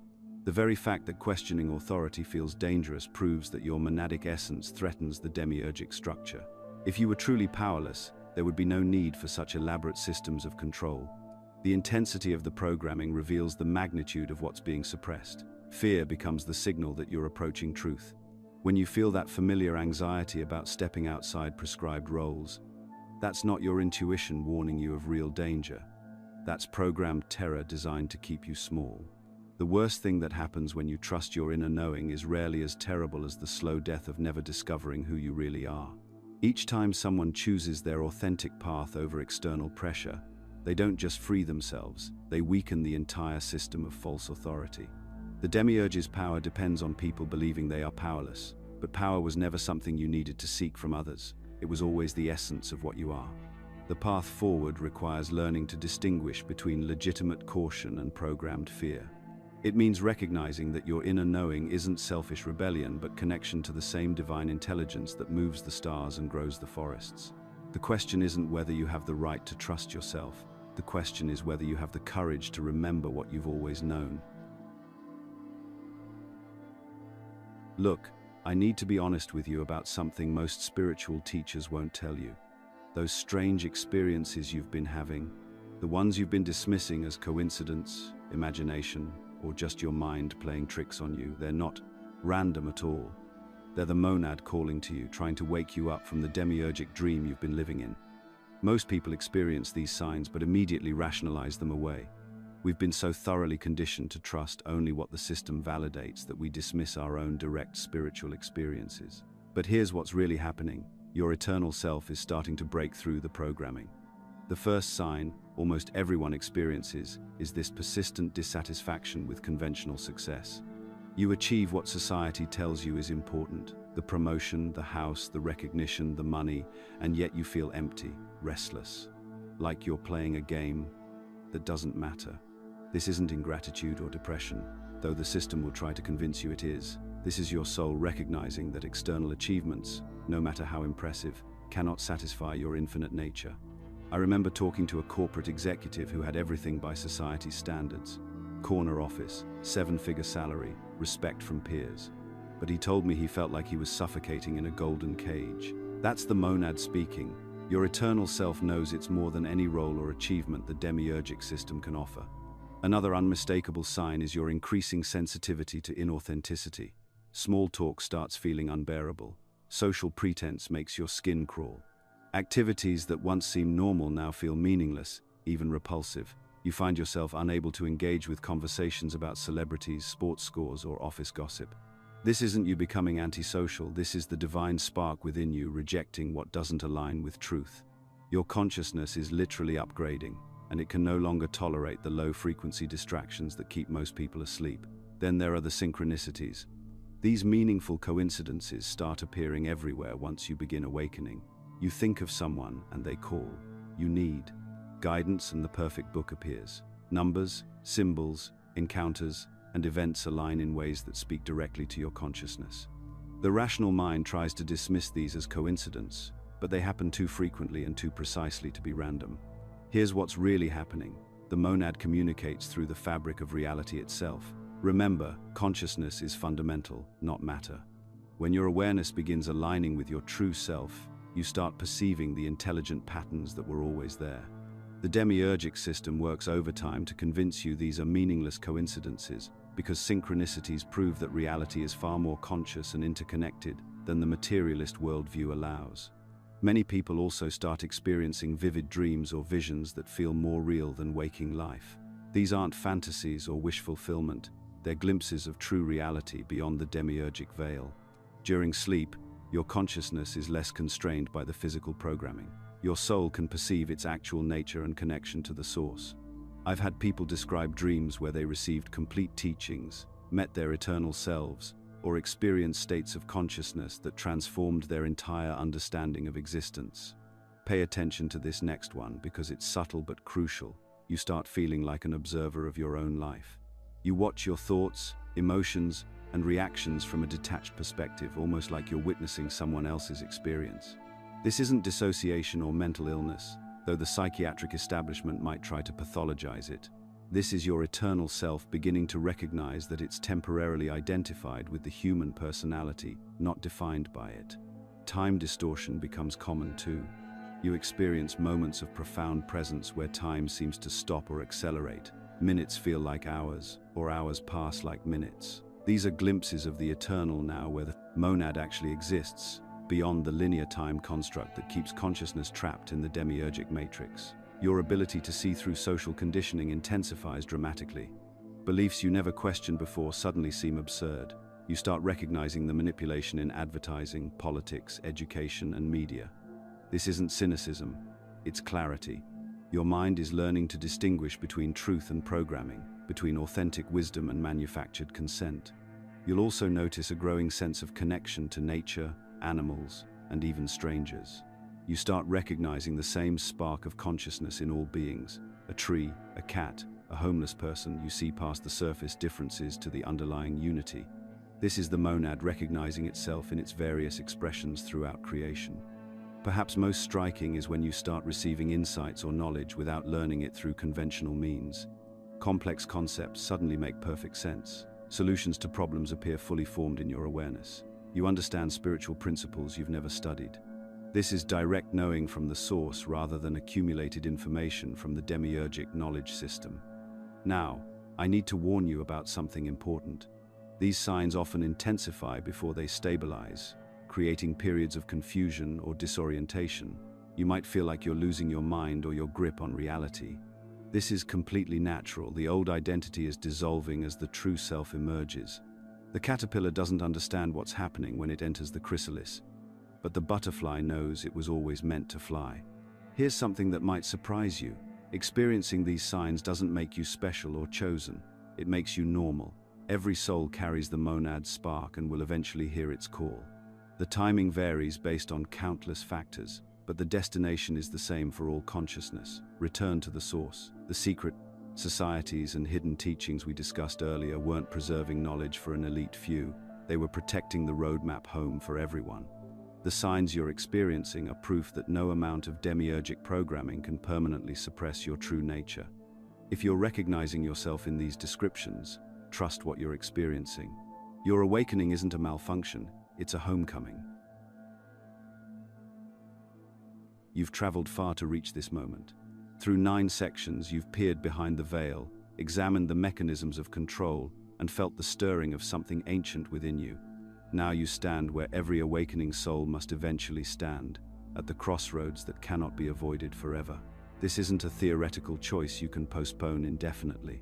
The very fact that questioning authority feels dangerous proves that your monadic essence threatens the demiurgic structure. If you were truly powerless, there would be no need for such elaborate systems of control. The intensity of the programming reveals the magnitude of what's being suppressed. Fear becomes the signal that you're approaching truth. When you feel that familiar anxiety about stepping outside prescribed roles, that's not your intuition warning you of real danger. That's programmed terror designed to keep you small. The worst thing that happens when you trust your inner knowing is rarely as terrible as the slow death of never discovering who you really are. Each time someone chooses their authentic path over external pressure, they don't just free themselves, they weaken the entire system of false authority. The demiurge's power depends on people believing they are powerless, but power was never something you needed to seek from others. It was always the essence of what you are. The path forward requires learning to distinguish between legitimate caution and programmed fear. It means recognizing that your inner knowing isn't selfish rebellion, but connection to the same divine intelligence that moves the stars and grows the forests. The question isn't whether you have the right to trust yourself. The question is whether you have the courage to remember what you've always known. Look, I need to be honest with you about something most spiritual teachers won't tell you. Those strange experiences you've been having, the ones you've been dismissing as coincidence, imagination, or just your mind playing tricks on you, they're not random at all. They're the monad calling to you, trying to wake you up from the demiurgic dream you've been living in. Most people experience these signs but immediately rationalize them away. We've been so thoroughly conditioned to trust only what the system validates that we dismiss our own direct spiritual experiences. But here's what's really happening. Your eternal self is starting to break through the programming. The first sign almost everyone experiences is this persistent dissatisfaction with conventional success. You achieve what society tells you is important, the promotion, the house, the recognition, the money, and yet you feel empty, restless, like you're playing a game that doesn't matter. This isn't ingratitude or depression, though the system will try to convince you it is. This is your soul recognizing that external achievements, no matter how impressive, cannot satisfy your infinite nature. I remember talking to a corporate executive who had everything by society's standards. Corner office, 7-figure salary, respect from peers. But he told me he felt like he was suffocating in a golden cage. That's the monad speaking. Your eternal self knows it's more than any role or achievement the demiurgic system can offer. Another unmistakable sign is your increasing sensitivity to inauthenticity. Small talk starts feeling unbearable. Social pretense makes your skin crawl. Activities that once seemed normal now feel meaningless, even repulsive. You find yourself unable to engage with conversations about celebrities, sports scores, or office gossip. This isn't you becoming antisocial, this is the divine spark within you rejecting what doesn't align with truth. Your consciousness is literally upgrading, and it can no longer tolerate the low-frequency distractions that keep most people asleep. Then there are the synchronicities. These meaningful coincidences start appearing everywhere once you begin awakening. You think of someone and they call. You need guidance and the perfect book appears. Numbers, symbols, encounters, and events align in ways that speak directly to your consciousness. The rational mind tries to dismiss these as coincidence, but they happen too frequently and too precisely to be random. Here's what's really happening. The monad communicates through the fabric of reality itself. Remember, consciousness is fundamental, not matter. When your awareness begins aligning with your true self, you start perceiving the intelligent patterns that were always there. The demiurgic system works overtime to convince you these are meaningless coincidences, because synchronicities prove that reality is far more conscious and interconnected than the materialist worldview allows. Many people also start experiencing vivid dreams or visions that feel more real than waking life. These aren't fantasies or wish fulfillment, they're glimpses of true reality beyond the demiurgic veil. During sleep, Your consciousness is less constrained by the physical programming. Your soul can perceive its actual nature and connection to the source. I've had people describe dreams where they received complete teachings, met their eternal selves, or experienced states of consciousness that transformed their entire understanding of existence. Pay attention to this next one because it's subtle but crucial. You start feeling like an observer of your own life. You watch your thoughts, emotions, and reactions from a detached perspective, almost like you're witnessing someone else's experience. This isn't dissociation or mental illness, though the psychiatric establishment might try to pathologize it. This is your eternal self beginning to recognize that it's temporarily identified with the human personality, not defined by it. Time distortion becomes common too. You experience moments of profound presence where time seems to stop or accelerate. Minutes feel like hours, or hours pass like minutes. These are glimpses of the eternal now, where the monad actually exists, beyond the linear time construct that keeps consciousness trapped in the demiurgic matrix. Your ability to see through social conditioning intensifies dramatically. Beliefs you never questioned before suddenly seem absurd. You start recognizing the manipulation in advertising, politics, education, and media. This isn't cynicism, it's clarity. Your mind is learning to distinguish between truth and programming, between authentic wisdom and manufactured consent. You'll also notice a growing sense of connection to nature, animals, and even strangers. You start recognizing the same spark of consciousness in all beings. A tree, a cat, a homeless person. You see past the surface differences to the underlying unity. This is the monad recognizing itself in its various expressions throughout creation. Perhaps most striking is when you start receiving insights or knowledge without learning it through conventional means. Complex concepts suddenly make perfect sense. Solutions to problems appear fully formed in your awareness. You understand spiritual principles you've never studied. This is direct knowing from the source rather than accumulated information from the demiurgic knowledge system. Now, I need to warn you about something important. These signs often intensify before they stabilize, creating periods of confusion or disorientation. You might feel like you're losing your mind or your grip on reality. This is completely natural. The old identity is dissolving as the true self emerges. The caterpillar doesn't understand what's happening when it enters the chrysalis, but the butterfly knows it was always meant to fly. Here's something that might surprise you. Experiencing these signs doesn't make you special or chosen. It makes you normal. Every soul carries the monad spark and will eventually hear its call. The timing varies based on countless factors, but the destination is the same for all consciousness. Return to the source. The secret societies and hidden teachings we discussed earlier weren't preserving knowledge for an elite few. They were protecting the roadmap home for everyone. The signs you're experiencing are proof that no amount of demiurgic programming can permanently suppress your true nature. If you're recognizing yourself in these descriptions, trust what you're experiencing. Your awakening isn't a malfunction, it's a homecoming. You've traveled far to reach this moment. Through 9 sections, you've peered behind the veil, examined the mechanisms of control, and felt the stirring of something ancient within you. Now you stand where every awakening soul must eventually stand, at the crossroads that cannot be avoided forever. This isn't a theoretical choice you can postpone indefinitely.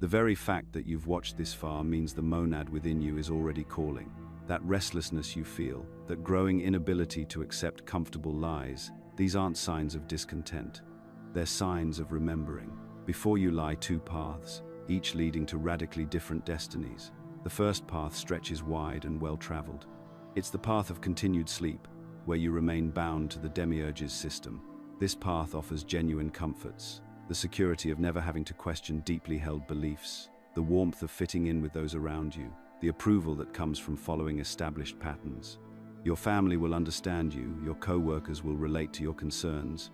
The very fact that you've watched this far means the monad within you is already calling. That restlessness you feel, that growing inability to accept comfortable lies, these aren't signs of discontent. They're signs of remembering. Before you lie 2 paths, each leading to radically different destinies. The first path stretches wide and well-traveled. It's the path of continued sleep, where you remain bound to the demiurge's system. This path offers genuine comforts, the security of never having to question deeply held beliefs, the warmth of fitting in with those around you, the approval that comes from following established patterns. Your family will understand you, your co-workers will relate to your concerns,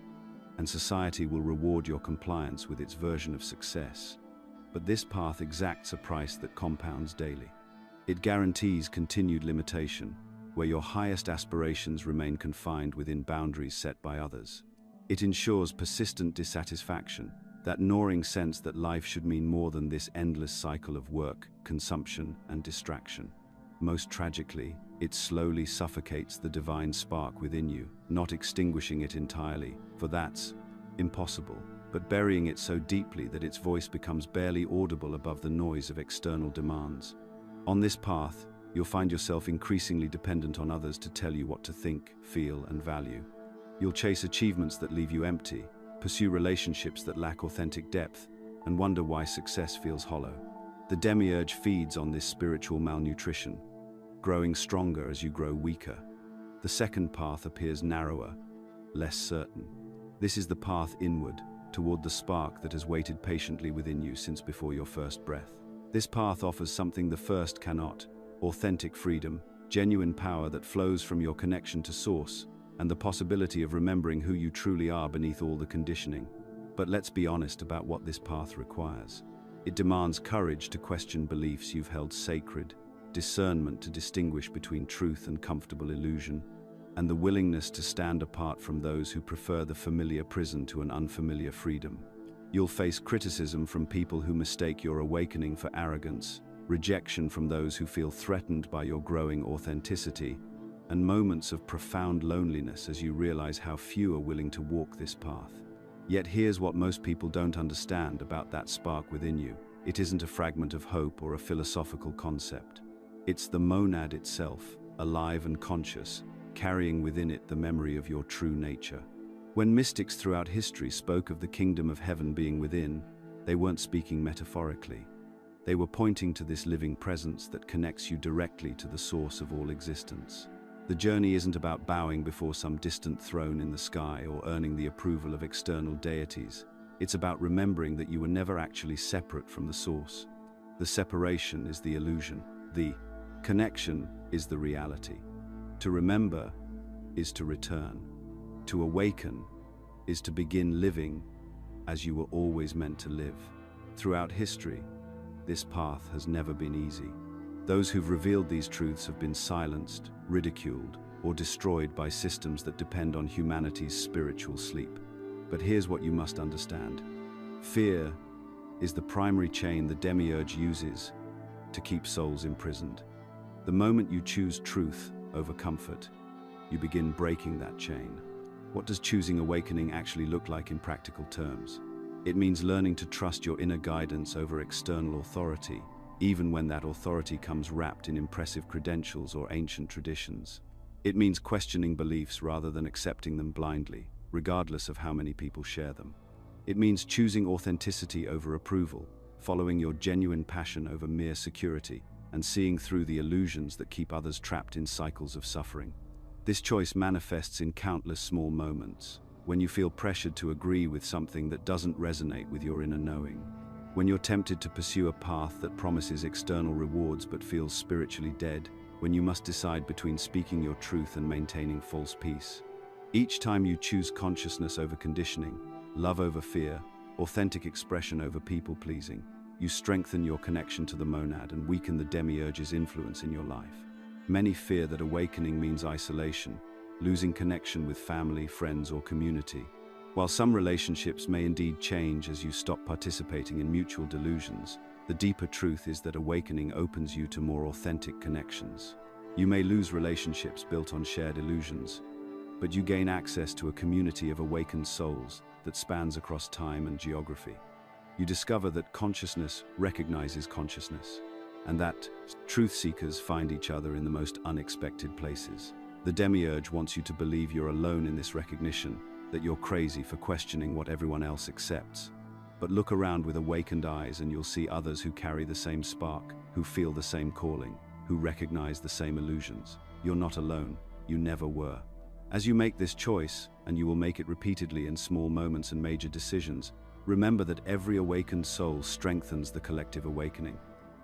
and society will reward your compliance with its version of success. But this path exacts a price that compounds daily. It guarantees continued limitation, where your highest aspirations remain confined within boundaries set by others. It ensures persistent dissatisfaction, that gnawing sense that life should mean more than this endless cycle of work, consumption, and distraction. Most tragically, it slowly suffocates the divine spark within you, not extinguishing it entirely, for that's impossible, but burying it so deeply that its voice becomes barely audible above the noise of external demands. On this path, You'll find yourself increasingly dependent on others to tell you what to think, feel, and value. You'll chase achievements that leave you empty, pursue relationships that lack authentic depth, and wonder why success feels hollow. The demiurge feeds on this spiritual malnutrition, growing stronger as you grow weaker. The second path appears narrower, less certain. This is the path inward, toward the spark that has waited patiently within you since before your first breath. This path offers something the first cannot: authentic freedom, genuine power that flows from your connection to Source, and the possibility of remembering who you truly are beneath all the conditioning. But let's be honest about what this path requires. It demands courage to question beliefs you've held sacred, discernment to distinguish between truth and comfortable illusion, and the willingness to stand apart from those who prefer the familiar prison to an unfamiliar freedom. You'll face criticism from people who mistake your awakening for arrogance, rejection from those who feel threatened by your growing authenticity, and moments of profound loneliness as you realize how few are willing to walk this path. Yet here's what most people don't understand about that spark within you. It isn't a fragment of hope or a philosophical concept. It's the monad itself, alive and conscious, carrying within it the memory of your true nature. When mystics throughout history spoke of the kingdom of heaven being within, they weren't speaking metaphorically. They were pointing to this living presence that connects you directly to the source of all existence. The journey isn't about bowing before some distant throne in the sky or earning the approval of external deities. It's about remembering that you were never actually separate from the source. The separation is the illusion. The connection is the reality. To remember is to return. To awaken is to begin living as you were always meant to live. Throughout history, this path has never been easy. Those who've revealed these truths have been silenced, ridiculed, or destroyed by systems that depend on humanity's spiritual sleep. But here's what you must understand. Fear is the primary chain the demiurge uses to keep souls imprisoned. The moment you choose truth over comfort, you begin breaking that chain. What does choosing awakening actually look like in practical terms? It means learning to trust your inner guidance over external authority, even when that authority comes wrapped in impressive credentials or ancient traditions. It means questioning beliefs rather than accepting them blindly, regardless of how many people share them. It means choosing authenticity over approval, following your genuine passion over mere security, and seeing through the illusions that keep others trapped in cycles of suffering. This choice manifests in countless small moments, when you feel pressured to agree with something that doesn't resonate with your inner knowing, when you're tempted to pursue a path that promises external rewards but feels spiritually dead, when you must decide between speaking your truth and maintaining false peace. Each time you choose consciousness over conditioning, love over fear, authentic expression over people-pleasing, you strengthen your connection to the monad and weaken the demiurge's influence in your life. Many fear that awakening means isolation, losing connection with family, friends, or community. While some relationships may indeed change as you stop participating in mutual delusions, the deeper truth is that awakening opens you to more authentic connections. You may lose relationships built on shared illusions, but you gain access to a community of awakened souls that spans across time and geography. You discover that consciousness recognizes consciousness, and that truth seekers find each other in the most unexpected places. The demiurge wants you to believe you're alone in this recognition, that you're crazy for questioning what everyone else accepts. But look around with awakened eyes and you'll see others who carry the same spark, who feel the same calling, who recognize the same illusions. You're not alone. You never were. As you make this choice, and you will make it repeatedly in small moments and major decisions, remember that every awakened soul strengthens the collective awakening.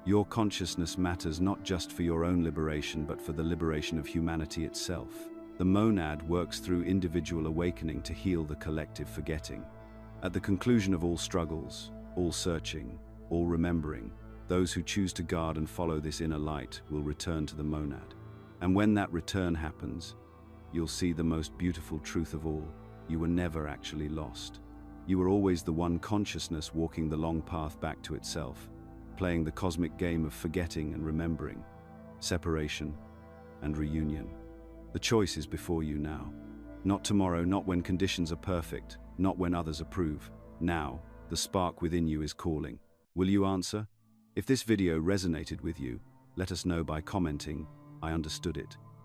Your consciousness matters not just for your own liberation, but for the liberation of humanity itself. The monad works through individual awakening to heal the collective forgetting. At the conclusion of all struggles, all searching, all remembering, those who choose to guard and follow this inner light will return to the monad. And when that return happens, you'll see the most beautiful truth of all. You were never actually lost. You were always the one consciousness walking the long path back to itself, playing the cosmic game of forgetting and remembering, separation and reunion. The choice is before you now. Not tomorrow, not when conditions are perfect, not when others approve. Now, the spark within you is calling. Will you answer? If this video resonated with you, Let us know by commenting, "I understood it."